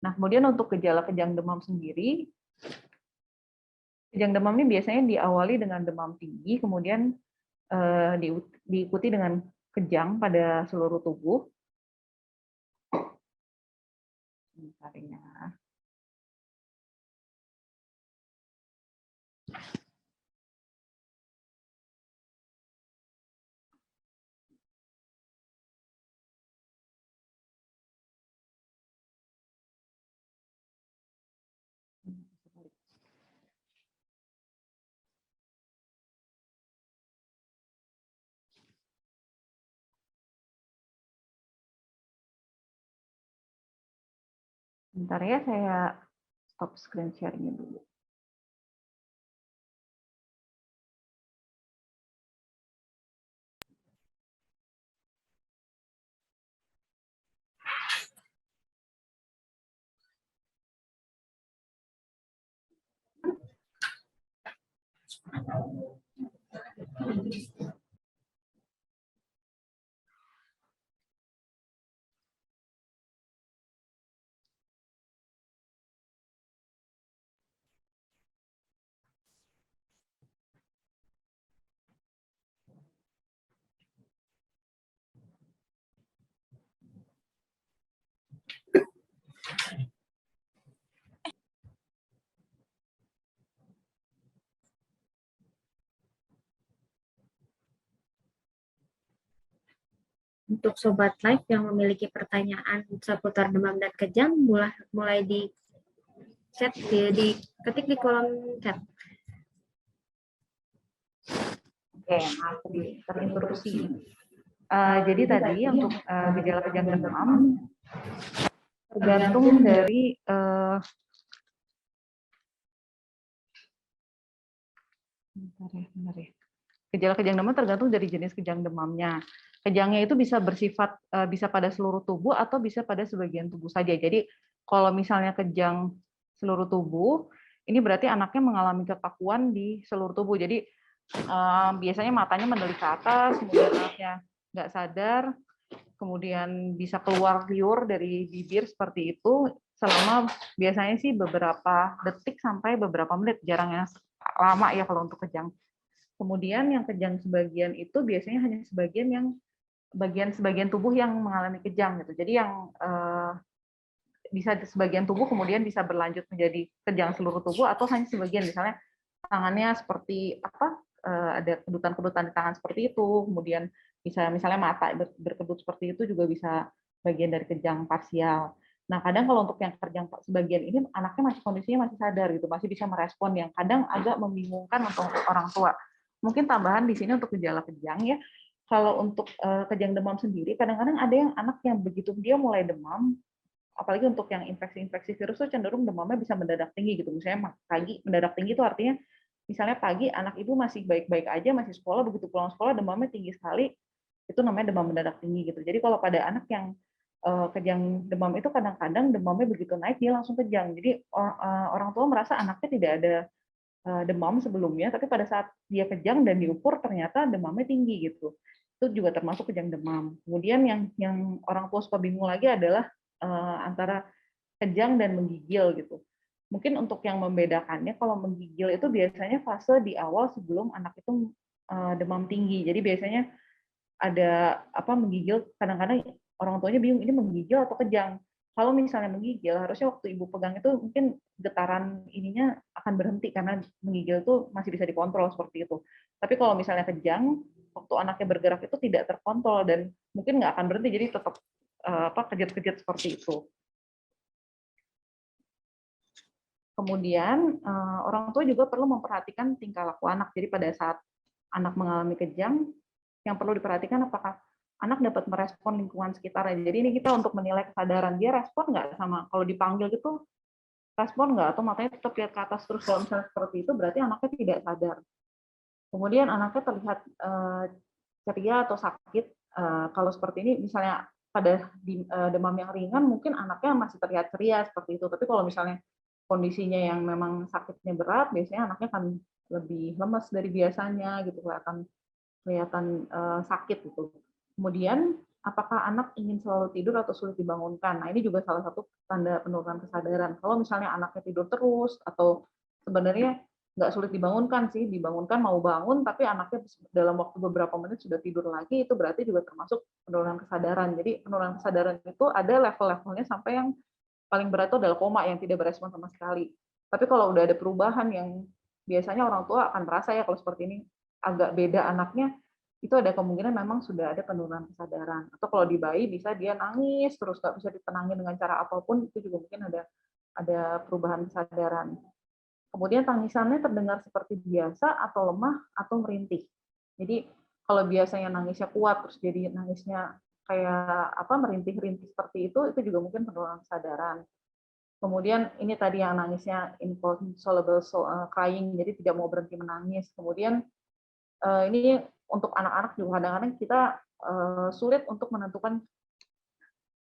Nah, kemudian untuk gejala kejang demam sendiri, kejang demam ini biasanya diawali dengan demam tinggi, kemudian diikuti dengan kejang pada seluruh tubuh. Bentar ya. Bentar ya, saya stop screen share-nya dulu. Untuk Sobat Live yang memiliki pertanyaan seputar demam dan kejang, mulai di chat, diketik di kolom chat. Oke, maaf terinterupsi. Jadi tadi untuk gejala kejang demam tergantung dari bentar ya. Gejala kejang demam tergantung dari jenis kejang demamnya. Kejangnya itu bisa bersifat bisa pada seluruh tubuh atau bisa pada sebagian tubuh saja. Jadi kalau misalnya kejang seluruh tubuh, ini berarti anaknya mengalami kekakuan di seluruh tubuh. Jadi biasanya matanya mendelik ke atas, kemudian anaknya nggak sadar, kemudian bisa keluar liur dari bibir seperti itu selama biasanya sih beberapa detik sampai beberapa menit, jarang yang lama ya kalau untuk kejang. Kemudian yang kejang sebagian itu biasanya hanya sebagian tubuh yang mengalami kejang gitu. Jadi yang bisa sebagian tubuh kemudian bisa berlanjut menjadi kejang seluruh tubuh atau hanya sebagian, misalnya tangannya seperti apa, ada kedutan-kedutan di tangan seperti itu, kemudian bisa misalnya mata berkedut seperti itu juga bisa bagian dari kejang parsial. Nah, kadang kalau untuk yang kejang sebagian ini anaknya masih kondisinya masih sadar gitu, masih bisa merespon, yang kadang agak membingungkan untuk orang tua. Mungkin tambahan di sini untuk gejala kejang ya. Kalau untuk kejang demam sendiri, kadang-kadang ada yang anak yang begitu dia mulai demam, apalagi untuk yang infeksi-infeksi virus tuh cenderung demamnya bisa mendadak tinggi gitu. Misalnya pagi mendadak tinggi itu artinya misalnya pagi anak ibu masih baik-baik aja, masih sekolah, begitu pulang sekolah demamnya tinggi sekali, itu namanya demam mendadak tinggi gitu. Jadi kalau pada anak yang kejang demam itu kadang-kadang demamnya begitu naik dia langsung kejang. Jadi orang tua merasa anaknya tidak ada demam sebelumnya, tapi pada saat dia kejang dan diukur ternyata demamnya tinggi gitu. Itu juga termasuk kejang demam. Kemudian yang orang tua suka bingung lagi adalah antara kejang dan menggigil gitu. Mungkin untuk yang membedakannya, kalau menggigil itu biasanya fase di awal sebelum anak itu demam tinggi. Jadi biasanya ada apa menggigil, kadang-kadang orang tuanya bingung ini menggigil atau kejang. Kalau misalnya menggigil, harusnya waktu ibu pegang itu mungkin getaran ininya akan berhenti karena menggigil itu masih bisa dikontrol seperti itu. Tapi kalau misalnya kejang, waktu anaknya bergerak itu tidak terkontrol dan mungkin nggak akan berhenti, jadi tetap kejut-kejut seperti itu. Kemudian orang tua juga perlu memperhatikan tingkah laku anak. Jadi pada saat anak mengalami kejang, yang perlu diperhatikan apakah anak dapat merespon lingkungan sekitarnya. Jadi ini kita untuk menilai kesadaran dia respon nggak sama kalau dipanggil gitu, respon nggak atau matanya tetap lihat ke atas terus. Kalau misalnya seperti itu berarti anaknya tidak sadar. Kemudian anaknya terlihat ceria atau sakit. Kalau seperti ini misalnya pada demam yang ringan mungkin anaknya masih terlihat ceria seperti itu. Tapi kalau misalnya kondisinya yang memang sakitnya berat, biasanya anaknya akan lebih lemas dari biasanya gitu, kelihatan sakit gitu. Kemudian apakah anak ingin selalu tidur atau sulit dibangunkan. Nah, ini juga salah satu tanda penurunan kesadaran. Kalau misalnya anaknya tidur terus atau sebenarnya nggak sulit dibangunkan sih, dibangunkan mau bangun, tapi anaknya dalam waktu beberapa menit sudah tidur lagi, itu berarti juga termasuk penurunan kesadaran. Jadi penurunan kesadaran itu ada level-levelnya sampai yang paling berat itu adalah koma yang tidak berespon sama sekali. Tapi kalau udah ada perubahan yang biasanya orang tua akan merasa ya kalau seperti ini agak beda anaknya, itu ada kemungkinan memang sudah ada penurunan kesadaran. Atau kalau di bayi bisa dia nangis terus nggak bisa ditenangin dengan cara apapun, itu juga mungkin ada perubahan kesadaran. Kemudian tangisannya terdengar seperti biasa atau lemah atau merintih. Jadi kalau biasanya nangisnya kuat terus jadi nangisnya kayak apa merintih-rintih seperti itu juga mungkin penurunan kesadaran. Kemudian ini tadi yang nangisnya inconsolable crying, jadi tidak mau berhenti menangis. Kemudian ini untuk anak-anak juga kadang-kadang kita sulit untuk menentukan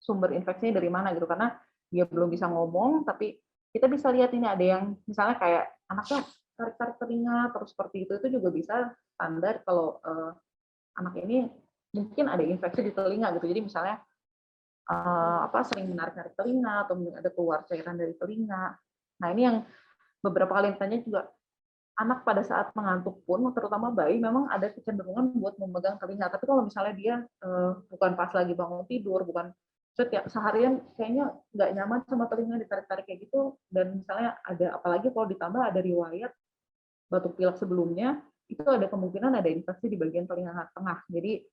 sumber infeksinya dari mana gitu, karena dia belum bisa ngomong, tapi kita bisa lihat ini ada yang misalnya kayak anaknya tarik-tarik telinga terus seperti itu juga bisa standar kalau anak ini mungkin ada infeksi di telinga gitu. Jadi misalnya sering menarik-narik telinga atau ada keluar cairan dari telinga. Nah, ini yang beberapa kali ditanya juga anak pada saat mengantuk pun, terutama bayi, memang ada kecenderungan buat memegang telinga. Tapi kalau misalnya dia bukan pas lagi bangun tidur, bukan setiap seharian kayaknya nggak nyaman sama telinga ditarik-tarik kayak gitu, dan misalnya ada apalagi kalau ditambah ada riwayat batuk pilek sebelumnya, itu ada kemungkinan ada infeksi di bagian telinga tengah. Jadi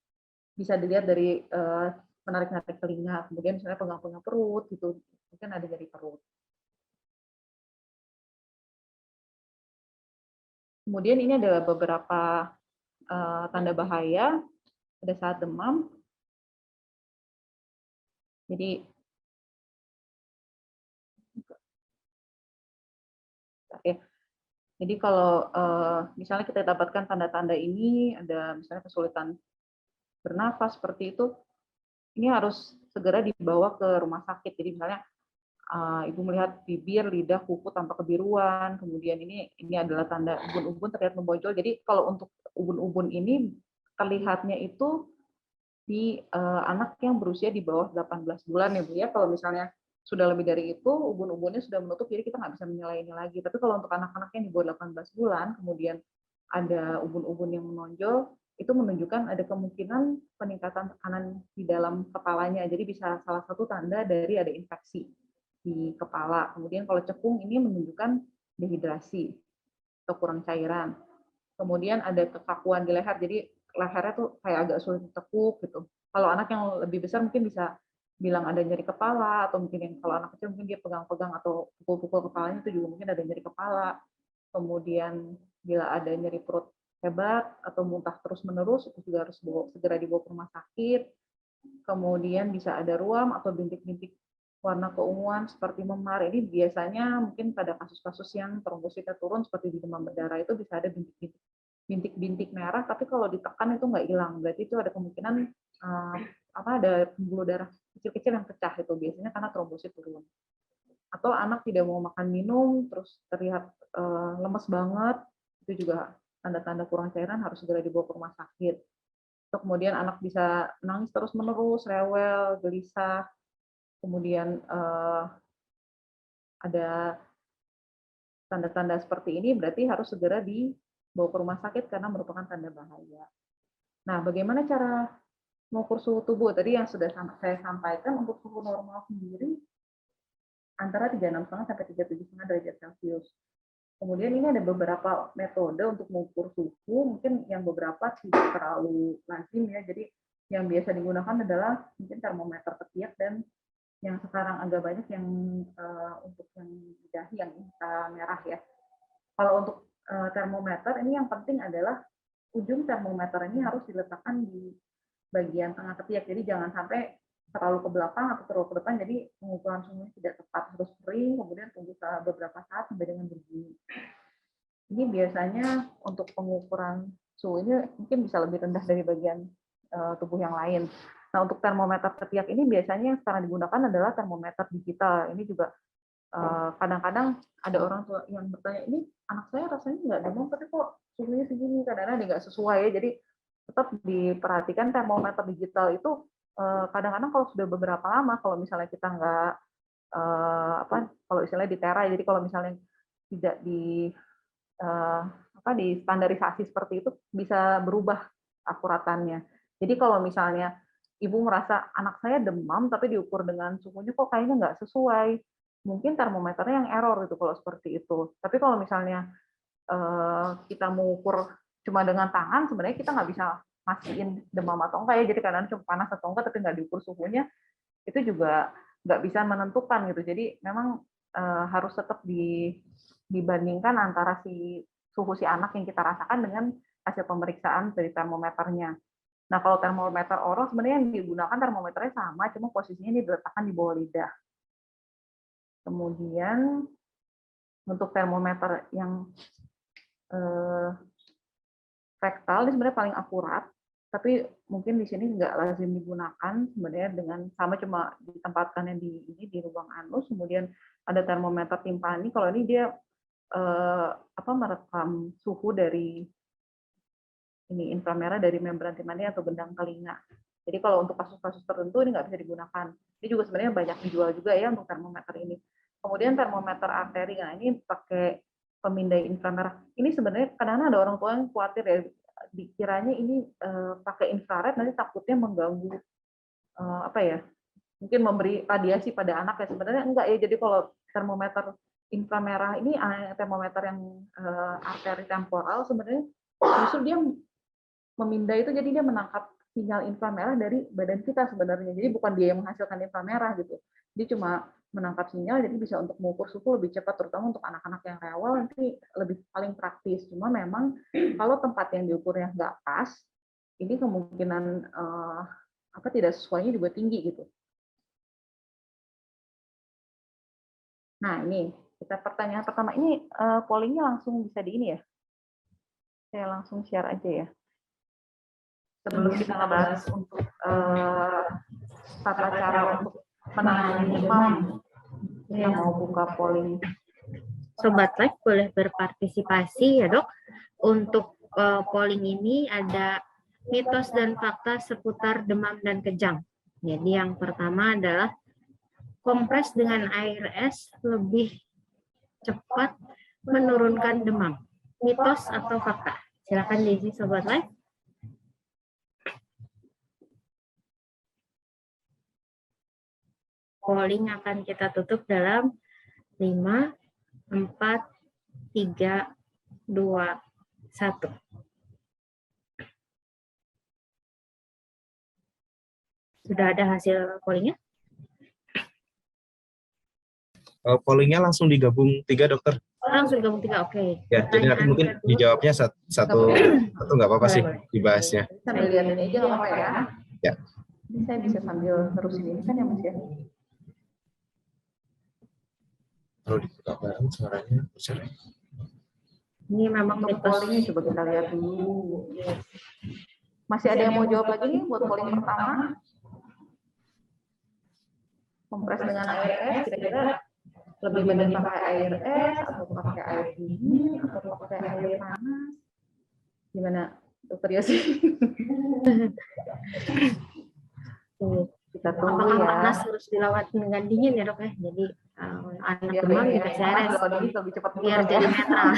bisa dilihat dari menarik-narik telinga, kemudian misalnya pegang-pegang perut gitu, mungkin ada nyeri perut. Kemudian ini ada beberapa tanda bahaya pada saat demam. Jadi ya, jadi kalau misalnya kita dapatkan tanda-tanda ini, ada misalnya kesulitan bernafas seperti itu, ini harus segera dibawa ke rumah sakit. Jadi misalnya ibu melihat bibir, lidah, kuku tampak kebiruan, kemudian ini adalah tanda ubun-ubun terlihat membojol. Jadi kalau untuk ubun-ubun ini terlihatnya itu di anak yang berusia di bawah 18 bulan ya Bu ya. Kalau misalnya sudah lebih dari itu, ubun-ubunnya sudah menutup, jadi kita nggak bisa menilai ini lagi. Tapi kalau untuk anak-anak yang di bawah 18 bulan, kemudian ada ubun-ubun yang menonjol, itu menunjukkan ada kemungkinan peningkatan tekanan di dalam kepalanya. Jadi bisa salah satu tanda dari ada infeksi di kepala. Kemudian kalau cekung ini menunjukkan dehidrasi atau kurang cairan. Kemudian ada kekakuan di leher, jadi lehernya tuh kayak agak sulit ditekuk gitu. Kalau anak yang lebih besar mungkin bisa bilang ada nyeri kepala, atau mungkin yang kalau anak kecil mungkin dia pegang-pegang atau pukul-pukul kepalanya itu juga mungkin ada nyeri kepala. Kemudian bila ada nyeri perut hebat atau muntah terus-menerus, itu juga harus segera dibawa ke rumah sakit. Kemudian bisa ada ruam atau bintik-bintik warna keunguan seperti memar. Ini biasanya mungkin pada kasus-kasus yang trombositnya turun seperti di demam berdarah itu bisa ada bintik-bintik merah, tapi kalau ditekan itu nggak hilang. Berarti itu ada kemungkinan ada pembuluh darah kecil-kecil yang pecah itu biasanya karena trombosit turun. Atau anak tidak mau makan minum, terus terlihat lemes banget, itu juga tanda-tanda kurang cairan, harus segera dibawa ke rumah sakit. Atau kemudian anak bisa nangis terus-menerus, rewel, gelisah, kemudian ada tanda-tanda seperti ini, berarti harus segera dibawa ke rumah sakit karena merupakan tanda bahaya. Nah, bagaimana cara mengukur suhu tubuh? Tadi yang sudah saya sampaikan, untuk suhu normal sendiri antara 36,5 sampai 37,5 derajat Celcius. Kemudian ini ada beberapa metode untuk mengukur suhu, mungkin yang beberapa tidak terlalu lazim ya. Jadi yang biasa digunakan adalah mungkin termometer ketiak, dan yang sekarang agak banyak yang untuk yang di dahi yang merah ya. Kalau untuk termometer ini yang penting adalah ujung termometer ini harus diletakkan di bagian tengah ketiak. Jadi jangan sampai terlalu ke belakang atau terlalu ke depan, jadi pengukuran suhunya tidak tepat, harus kering, kemudian tunggu beberapa saat sampai dengan berbunyi. Ini biasanya untuk pengukuran suhu ini mungkin bisa lebih rendah dari bagian tubuh yang lain. Nah, untuk termometer ketiak ini biasanya yang sekarang digunakan adalah termometer digital. Ini juga kadang-kadang ada orang tua yang bertanya, ini anak saya rasanya nggak demam, tapi kok suhunya segini, kadang-kadang nggak sesuai ya. Jadi tetap diperhatikan termometer digital itu kadang-kadang kalau sudah beberapa lama, kalau misalnya kita nggak kalau istilahnya diterai, jadi kalau misalnya tidak di standarisasi seperti itu bisa berubah akuratannya. Jadi kalau misalnya ibu merasa anak saya demam tapi diukur dengan suhunya kok kayaknya nggak sesuai, mungkin termometernya yang error itu kalau seperti itu. Tapi kalau misalnya kita mengukur cuma dengan tangan, sebenarnya kita nggak bisa mastiin demam atau enggak ya. Jadi kadang cuma panas atau enggak tapi nggak diukur suhunya, itu juga nggak bisa menentukan gitu. Jadi memang harus tetap dibandingkan antara suhu si anak yang kita rasakan dengan hasil pemeriksaan dari termometernya. Nah, kalau termometer oral sebenarnya yang digunakan termometernya sama, cuma posisinya ini diletakkan di bawah lidah. Kemudian untuk termometer yang rektal ini sebenarnya paling akurat, tapi mungkin di sini nggak lazim digunakan sebenarnya dengan sama, cuma ditempatkannya di lubang anus. Kemudian ada termometer timpani, kalau ini dia merekam suhu dari inframerah dari membran timpani atau gendang telinga. Jadi kalau untuk kasus-kasus tertentu ini nggak bisa digunakan. Ini juga sebenarnya banyak dijual juga ya untuk termometer ini. Kemudian termometer arteri, nah ini pakai pemindai inframerah. Ini sebenarnya kadang-kadang ada orang tua yang khawatir ya, dikiranya ini pakai infrared nanti takutnya mengganggu mungkin memberi radiasi pada anak ya. Sebenarnya enggak ya. Jadi kalau termometer inframerah ini termometer yang arteri temporal sebenarnya justru dia memindai itu, jadi dia menangkap sinyal inframerah dari badan kita sebenarnya. Jadi bukan dia yang menghasilkan inframerah gitu. Dia cuma menangkap sinyal, jadi bisa untuk mengukur suhu lebih cepat, terutama untuk anak-anak yang rewel nanti lebih paling praktis. Cuma memang kalau tempat yang diukurnya nggak pas, ini kemungkinan tidak sesuainya juga tinggi gitu. Nah ini kita pertanyaan pertama ini pollingnya langsung bisa di ini ya. Saya langsung share aja ya. Sebelum kita ngebahas untuk tata cara untuk menangani demam, kita mau buka polling. Sobat Live boleh berpartisipasi ya dok. Untuk polling ini ada mitos dan fakta seputar demam dan kejang. Jadi yang pertama adalah kompres dengan air es lebih cepat menurunkan demam. Mitos atau fakta? Silakan diisi Sobat Live. Polling akan kita tutup dalam 5, 4, 3, 2, 1. Sudah ada hasil pollingnya? Pollingnya langsung digabung 3 dokter. Langsung digabung 3, oke. Ya, jadi nanti mungkin dijawabnya satu nggak apa-apa sih dibahasnya. Sambil lihat ini aja nggak apa-apa ya. Ya. Ini saya bisa sambil terusin ini kan ya Mas ya. Kalau dibuka bareng suaranya besar. Ini memang Untuk pollingnya coba kita lihat dulu. Masih ada yang mau jawab lagi nih buat polling pertama? Kompres dengan air es, kira-kira lebih baik pakai air es atau pakai air dingin atau pakai air panas? Gimana dokter Yosi? Kita tunggu apakah ya. panas harus dilawat dengan dingin ya dok ya? Jadi anak demam dikasih air es lebih cepat biar jadi netral.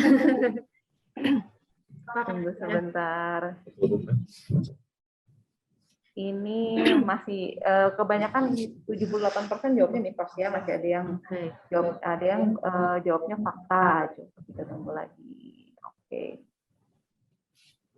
Tunggu sebentar. Ini masih kebanyakan 78% jawabnya mitos ya, masih ada yang jawabnya fakta. Coba kita tunggu lagi.